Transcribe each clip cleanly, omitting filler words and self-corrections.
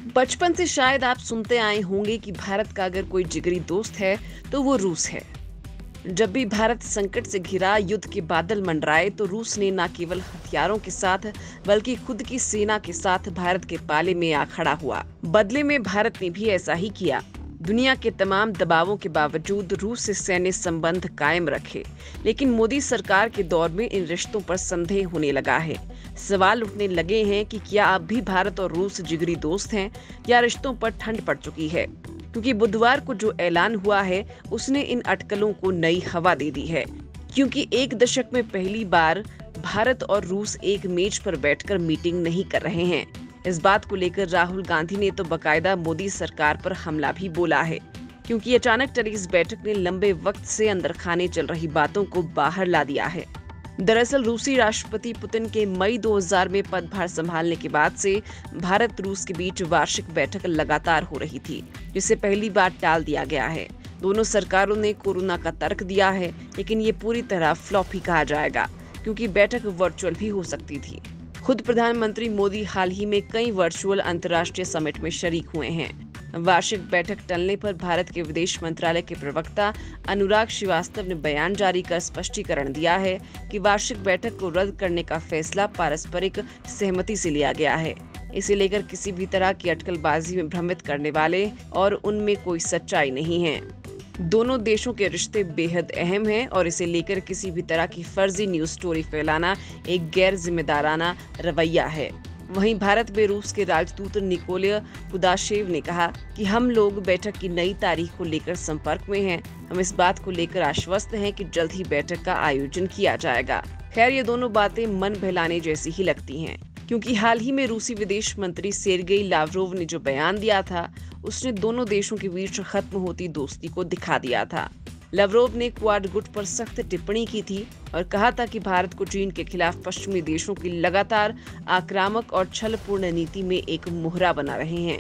बचपन से शायद आप सुनते आए होंगे कि भारत का अगर कोई जिगरी दोस्त है तो वो रूस है। जब भी भारत संकट से घिरा, युद्ध के बादल मंडराए, तो रूस ने न केवल हथियारों के साथ बल्कि खुद की सेना के साथ भारत के पाले में आ खड़ा हुआ। बदले में भारत ने भी ऐसा ही किया। दुनिया के तमाम दबावों के बावजूद रूस से सैन्य संबंध कायम रखे। लेकिन मोदी सरकार के दौर में इन रिश्तों पर संदेह होने लगा है। सवाल उठने लगे हैं कि क्या अब भी भारत और रूस जिगरी दोस्त हैं या रिश्तों पर ठंड पड़ चुकी है। क्योंकि बुधवार को जो ऐलान हुआ है उसने इन अटकलों को नई हवा दे दी है। क्योंकि एक दशक में पहली बार भारत और रूस एक मेज पर बैठकर मीटिंग नहीं कर रहे हैं। इस बात को लेकर राहुल गांधी ने तो बकायदा मोदी सरकार पर हमला भी बोला है। क्योंकि अचानक टली इस बैठक ने लंबे वक्त से अंदर खाने चल रही बातों को बाहर ला दिया है। दरअसल रूसी राष्ट्रपति पुतिन के मई 2000 में पदभार संभालने के बाद से भारत रूस के बीच वार्षिक बैठक लगातार हो रही थी, जिसे पहली बार टाल दिया गया है। दोनों सरकारों ने कोरोना का तर्क दिया है, लेकिन ये पूरी तरह फ्लॉप ही कहा जाएगा, क्योंकि बैठक वर्चुअल भी हो सकती थी। खुद प्रधानमंत्री मोदी हाल ही में कई वर्चुअल अंतर्राष्ट्रीय समिट में शरीक हुए हैं। वार्षिक बैठक टलने पर भारत के विदेश मंत्रालय के प्रवक्ता अनुराग श्रीवास्तव ने बयान जारी कर स्पष्टीकरण दिया है कि वार्षिक बैठक को रद्द करने का फैसला पारस्परिक सहमति से लिया गया है। इसे लेकर किसी भी तरह की अटकलबाजी में भ्रमित करने वाले और उनमें कोई सच्चाई नहीं है। दोनों देशों के रिश्ते बेहद अहम हैं और इसे लेकर किसी भी तरह की फर्जी न्यूज स्टोरी फैलाना एक गैर जिम्मेदाराना रवैया है। वहीं भारत में रूस के राजदूत निकोलय कुदाशेव ने कहा कि हम लोग बैठक की नई तारीख को लेकर संपर्क में हैं। हम इस बात को लेकर आश्वस्त हैं कि जल्द ही बैठक का आयोजन किया जाएगा। खैर, ये दोनों बातें मन बहलाने जैसी ही लगती हैं, क्योंकि हाल ही में रूसी विदेश मंत्री सेर्गेई लावरोव ने जो बयान दिया था उसने दोनों देशों के बीच खत्म होती दोस्ती को दिखा दिया था। लावरोव ने क्वाड गुट पर सख्त टिप्पणी की थी और कहा था कि भारत को चीन के खिलाफ पश्चिमी देशों की लगातार आक्रामक और छलपूर्ण नीति में एक मोहरा बना रहे हैं।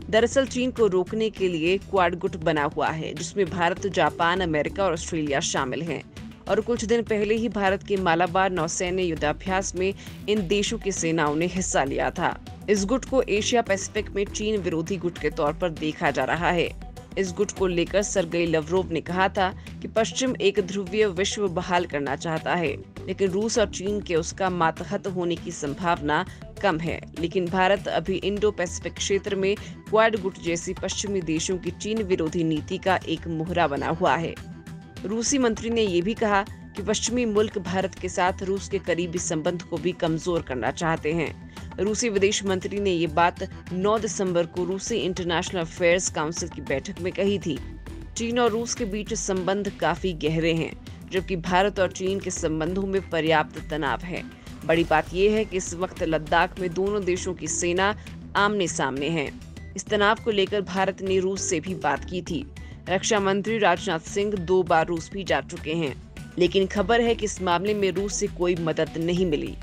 दरअसल चीन को रोकने के लिए क्वाड गुट बना हुआ है, जिसमें भारत, जापान, अमेरिका और ऑस्ट्रेलिया शामिल हैं। और कुछ दिन पहले ही भारत के मालाबार नौसैन्य युद्धाभ्यास में इन देशों की सेनाओं ने हिस्सा लिया था। इस गुट को एशिया पैसिफिक में चीन विरोधी गुट के तौर पर देखा जा रहा है। इस गुट को लेकर सर्गेई लावरोव ने कहा था कि पश्चिम एक ध्रुवीय विश्व बहाल करना चाहता है, लेकिन रूस और चीन के उसका मातहत होने की संभावना कम है। लेकिन भारत अभी इंडो पैसिफिक क्षेत्र में क्वाड गुट जैसी पश्चिमी देशों की चीन विरोधी नीति का एक मोहरा बना हुआ है। रूसी मंत्री ने ये भी कहा कि पश्चिमी मुल्क भारत के साथ रूस के करीबी संबंध को भी कमजोर करना चाहते हैं। रूसी विदेश मंत्री ने ये बात 9 दिसंबर को रूसी इंटरनेशनल अफेयर्स काउंसिल की बैठक में कही थी। चीन और रूस के बीच संबंध काफी गहरे हैं, जबकि भारत और चीन के संबंधों में पर्याप्त तनाव है। बड़ी बात यह है कि इस वक्त लद्दाख में दोनों देशों की सेना आमने सामने है। इस तनाव को लेकर भारत ने रूस से भी बात की थी। रक्षा मंत्री राजनाथ सिंह 2 बार रूस भी जा चुके हैं, लेकिन खबर है कि इस मामले में रूस से कोई मदद नहीं मिली।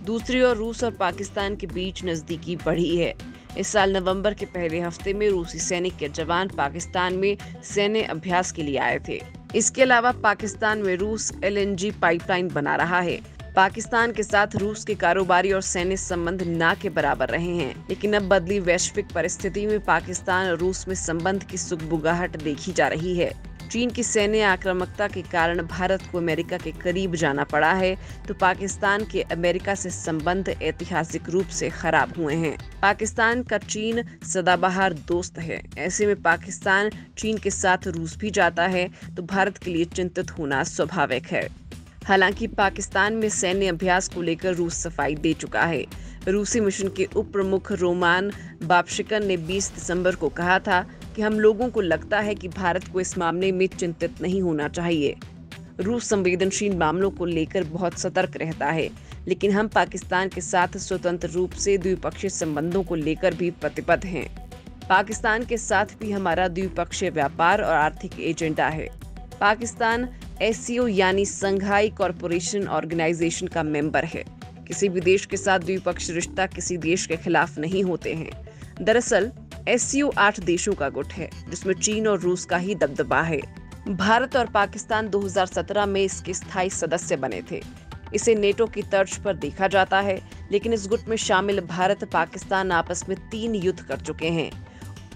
दूसरी ओर रूस और पाकिस्तान के बीच नजदीकी बढ़ी है। इस साल नवंबर के पहले हफ्ते में रूसी सैनिक के जवान पाकिस्तान में सैन्य अभ्यास के लिए आए थे। इसके अलावा पाकिस्तान में रूस LNG पाइपलाइन बना रहा है। पाकिस्तान के साथ रूस के कारोबारी और सैन्य संबंध ना के बराबर रहे हैं, लेकिन अब बदली वैश्विक परिस्थिति में पाकिस्तान और रूस में संबंध की सुगबुगाहट देखी जा रही है। चीन की सैन्य आक्रामकता के कारण भारत को अमेरिका के करीब जाना पड़ा है, तो पाकिस्तान के अमेरिका से संबंध ऐतिहासिक रूप से खराब हुए हैं। पाकिस्तान का चीन सदाबहार दोस्त है। ऐसे में पाकिस्तान चीन के साथ रूस भी जाता है तो भारत के लिए चिंतित होना स्वाभाविक है। हालांकि पाकिस्तान में सैन्य अभ्यास को लेकर रूस सफाई दे चुका है। रूसी मिशन के उप प्रमुख रोमान बाबशिकन ने 20 दिसंबर को कहा था कि हम लोगों को लगता है कि भारत को इस मामले में चिंतित नहीं होना चाहिए। रूस संवेदनशील मामलों को लेकर बहुत सतर्क रहता है, लेकिन हम पाकिस्तान के साथ स्वतंत्र रूप से द्विपक्षीय संबंधों को लेकर भी प्रतिबद्ध हैं। पाकिस्तान के साथ भी हमारा द्विपक्षीय व्यापार और आर्थिक एजेंडा है। पाकिस्तान SCO यानी संघाई कॉरपोरेशन ऑर्गेनाइजेशन का मेंबर है। किसी भी देश के साथ द्विपक्षीय रिश्ता किसी देश के खिलाफ नहीं होते हैं। दरअसल SCO 8 देशों का गुट है, जिसमें चीन और रूस का ही दबदबा है। भारत और पाकिस्तान 2017 में इसके स्थायी सदस्य बने थे। इसे नेटो की तर्ज पर देखा जाता है, लेकिन इस गुट में शामिल भारत पाकिस्तान आपस में 3 युद्ध कर चुके हैं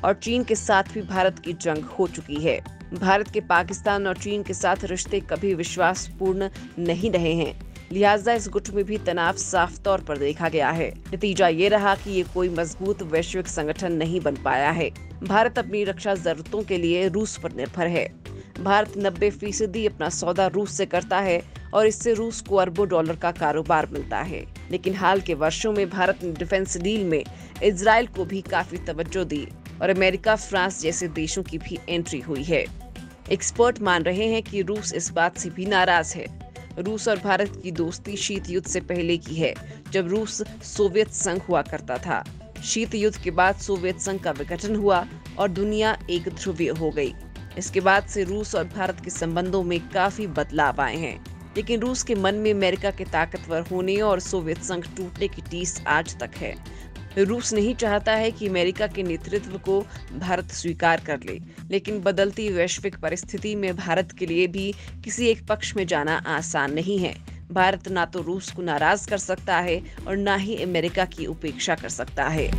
और चीन के साथ भी भारत की जंग हो चुकी है। भारत के पाकिस्तान और चीन के साथ रिश्ते कभी विश्वासपूर्ण नहीं रहे हैं, लिहाजा इस गुट में भी तनाव साफ तौर पर देखा गया है। नतीजा ये रहा कि ये कोई मजबूत वैश्विक संगठन नहीं बन पाया है। भारत अपनी रक्षा जरूरतों के लिए रूस पर निर्भर है। भारत 90% अपना सौदा रूस से करता है और इससे रूस को अरबों डॉलर का कारोबार मिलता है। लेकिन हाल के वर्षों में भारत ने डिफेंस डील में इजराइल को भी काफी तवज्जो दी और अमेरिका, फ्रांस जैसे देशों की भी एंट्री हुई है। एक्सपर्ट मान रहे हैं कि रूस इस बात से भी नाराज है। रूस और भारत की दोस्ती शीत युद्ध से पहले की है, जब रूस सोवियत संघ हुआ करता था। शीत युद्ध के बाद सोवियत संघ का विघटन हुआ और दुनिया एक ध्रुवीय हो गई। इसके बाद से रूस और भारत के संबंधों में काफी बदलाव आए हैं, लेकिन रूस के मन में अमेरिका के ताकतवर होने और सोवियत संघ टूटने की टीस आज तक है। रूस नहीं चाहता है कि अमेरिका के नेतृत्व को भारत स्वीकार कर ले, लेकिन बदलती वैश्विक परिस्थिति में भारत के लिए भी किसी एक पक्ष में जाना आसान नहीं है। भारत ना तो रूस को नाराज कर सकता है और ना ही अमेरिका की उपेक्षा कर सकता है।